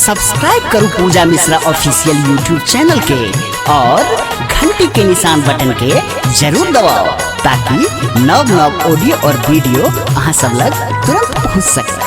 Subscribe करो पूजा Mishra official YouTube channel के और घंटी के निशान बटन के जरूर दबाओ ताकि नव नव ऑडियो और वीडियो अहाँ सब लग तुरंत पहुँच सके।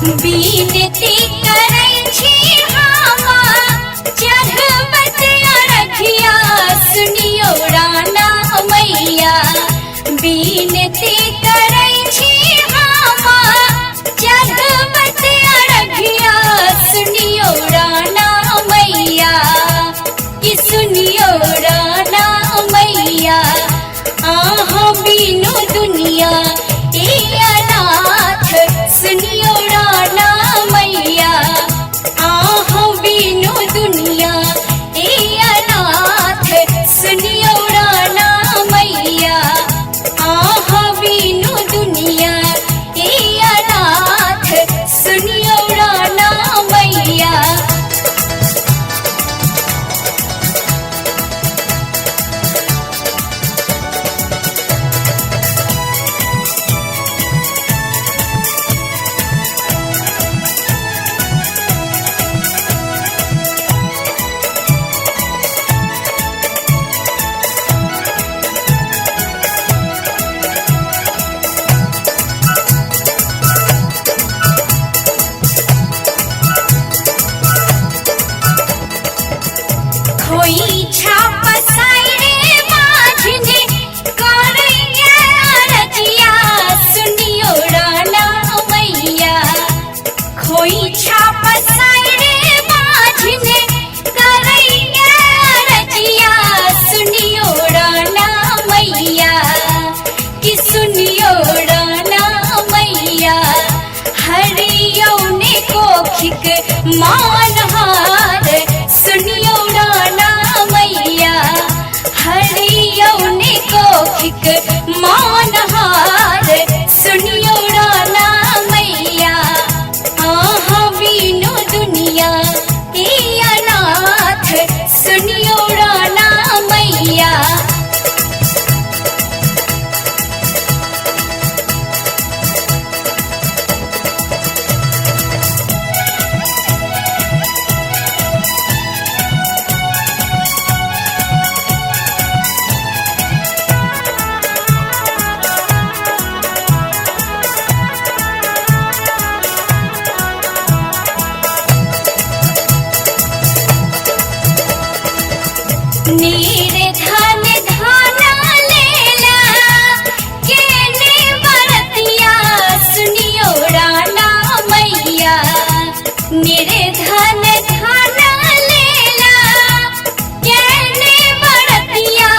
बीनती करै छी हम चढ़बत अरघिया सुनियो राना मैया बीनती करै छी हम चढ़बत अरघिया सुनियो राना मैया कि सुनियो राना मैया आहा बीनो दुनिया अनाथ सुनियो राना मैया आहा बीनो दुनिया अनाथ सुनियो राना मैया आहा बीनो दुनिया अनाथ सुनियो राना मैया कोई छाप साइरे माझने करैया रजिया सुनियो राना मैया कोई छाप साइरे माझने करैया रजिया सुनियो राना मैया कि सुनियो राना मैया हरियो ने कोखिक मानहार सुनियो राना मैया हरियो ने कोखिक मानहार सुनियो राना मैया आहा बीनो दुनिया अनाथ सुनियो राना मैया निर्धन धन लेला केने बरतिया सुनियो राना मैया निर्धन धन लेला केने बरतिया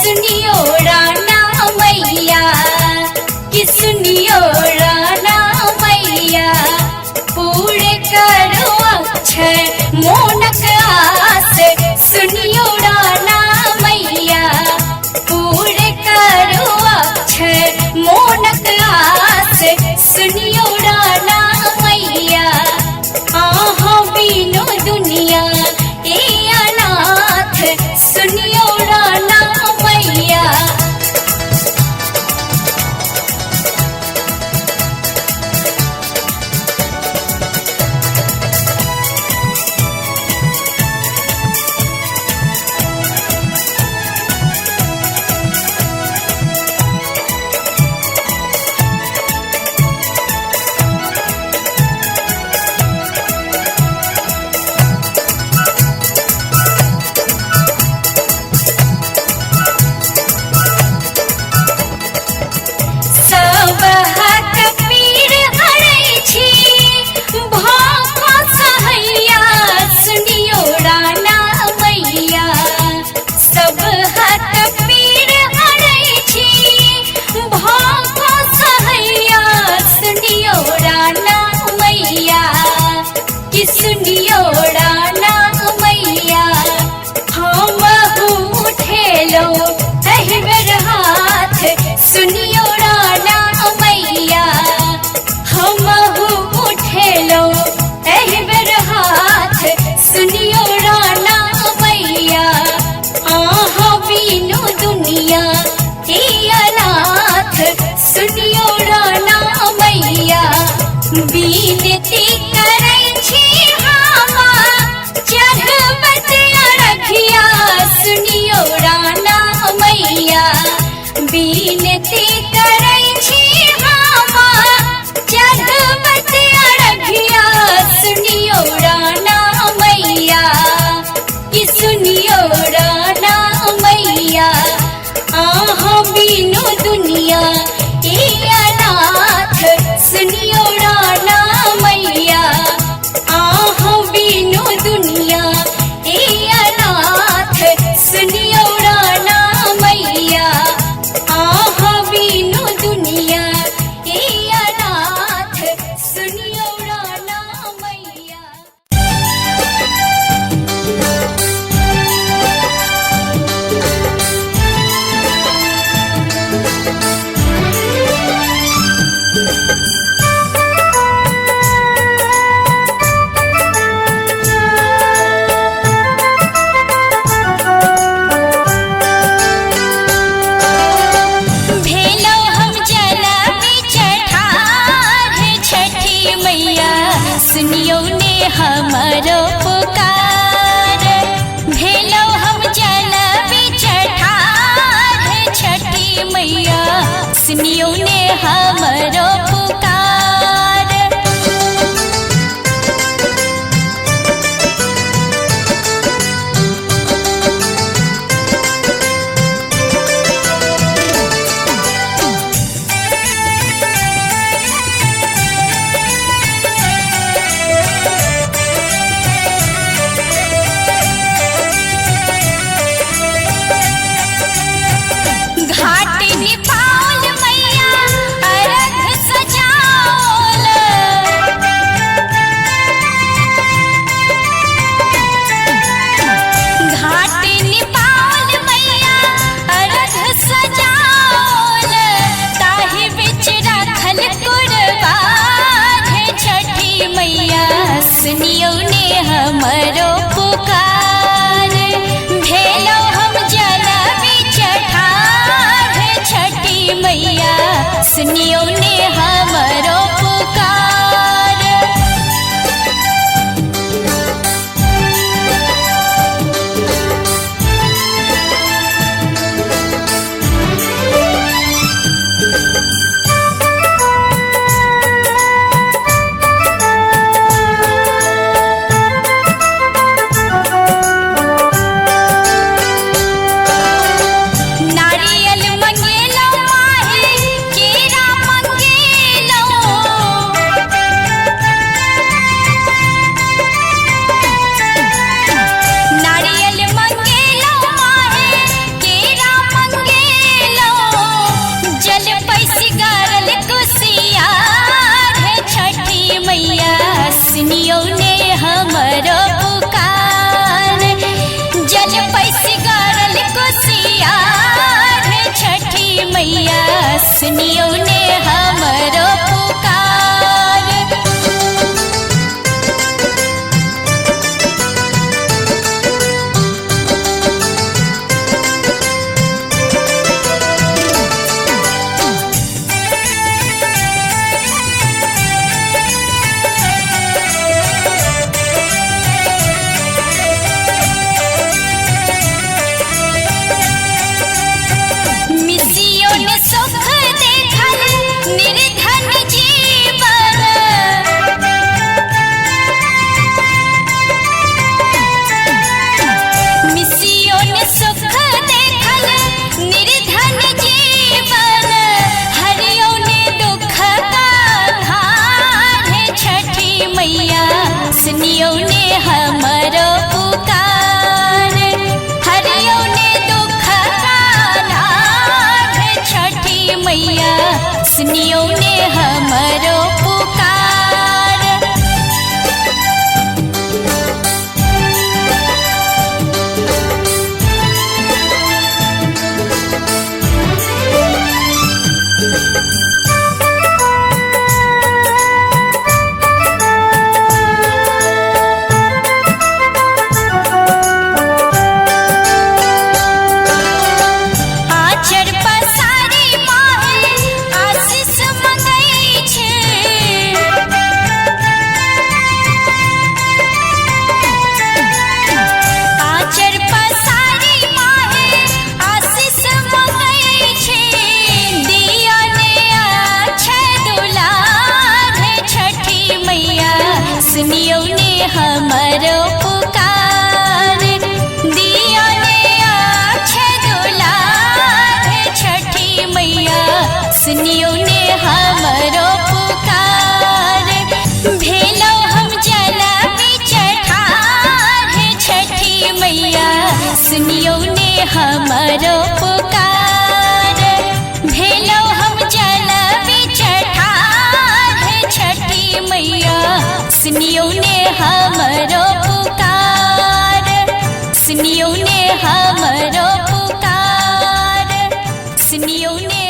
सुनियो राना मैया कि सुनियो राना मैया पूरे करो अक्षय मोनक आस सुनियो राना मैया पूरे करो अक्षय मोनक आस सुनियो राना मैया आहा बीनो दुनिया अनाथ सुनियो राना मैया सब हक पीर हरै छी भाखो सहैया सुनियो राना मैया सब हक पीर हरै छी भाखो सहैया सुनियो राना मैया कि सुनियो राना मैया हम उठेलो एहिबेर हाथ सुनियो राना मैया हम उठेलो एहिबेर हाथ सुनियो राना मैया आहा बीनो दुनिया अनाथ सुनियो राना मैया बीनती करै छी हम चढ़बत अरघिया सुनियो राना मैया बीनती करै छी हम चढ़बत अरघिया दुनिया ए अनाथ सुनियो राना मैया आहो बीनो दुनिया ए अनाथ सुनियो राना मैया आहो बीनो दुनिया ए अनाथ सुनियो राना मैया। भेलो हम जला बिचठार छठी मैया सुनियो ने हमरो पुकार। भेलो हम जला बिचठार छठी मैया सुनियो ने हमरो पुकार। घाट निपाल मैया अरघ सजाओल। घाट निपाल मैया अरघ सजाओल ताहि बिच राखल कुरबान छठी मैया सुनियो ने हमरो पुकार। भेलो हम जला बिचठार छठी मैया सुनियो ने हमरो पुकार। नारियल मंगेलो माहे केरा मंगेलो। नारियल मंगेलो माहे केरा मंगेलो जल पैसी गारल कुसियार छठी मैया सुनियो ने हमरो पुकार। जल पैसी गारल कुसियार छठी मैया सुनियो ने हमरो पुकार। मिसियो ने सुख देखा हमरो पुकार भेलो हम जल बिच ठाढ़ छठी मैया सुनियो ने हमरो पुकार सुनियो ने हमरो पुकार सुनियो ने